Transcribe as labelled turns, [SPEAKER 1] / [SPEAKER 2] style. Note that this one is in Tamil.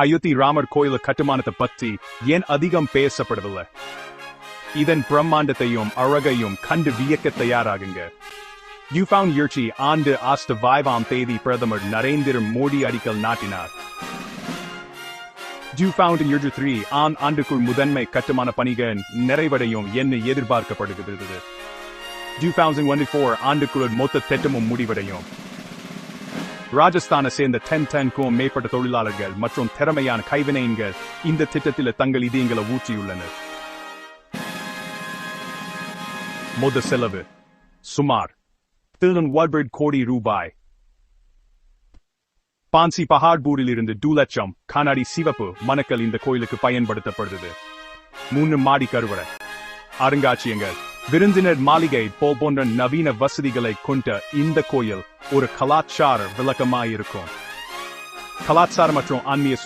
[SPEAKER 1] அயோத்தி ராமர் கோயில் கட்டுமானத்தை பற்றி ஏன் அதிகம் பேசப்படவில்லை? இதன் பிரம்மாண்டத்தையும் அழகையும் கண்டு வியக்க தயாராகுங்க. யூஃபவுண்ட் யுர்ச்சி ஆண்டு ஆஸ்ட் 5ஆம் தேதி பிரதமர் நரேந்திர மோடி அடிக்கல் நாட்டினார். யூஃபவுண்ட் யுர்ச்சி 3 ஆண்டுக்குள் முதன்மை கட்டுமான பணிகள் நிறைவடையும் என எதிர்பார்க்கப்படுகிறது. 2024 ஆண்டுக்குள் மொத்த திட்டமும் முடிவடையும். ராஜஸ்தானை சேர்ந்த 10க்கும் மேற்பட்ட தொழிலாளர்கள் மற்றும் திறமையான கைவினைஞர்கள் இந்த திட்டத்தில் தங்கள் இதயங்களை ஊற்றியுள்ளனர். மொத்த செலவு சுமார் 1 கோடி ரூபாய். பான்சி பஹாட்பூரில் இருந்து 2 லட்சம் கண்ணாடி சிவப்பு மணக்கல் இந்த கோயிலுக்கு பயன்படுத்தப்படுகிறது. 3 மாடி கருவறை, அருங்காட்சியகங்கள், விருந்தினர் மாளிகை போன்ற நவீன வசதிகளை கொண்ட இந்த கோயில் ஒரு கலாச்சார விளக்கமாயிருக்கும். கலாச்சார மற்றும் ஆன்மீக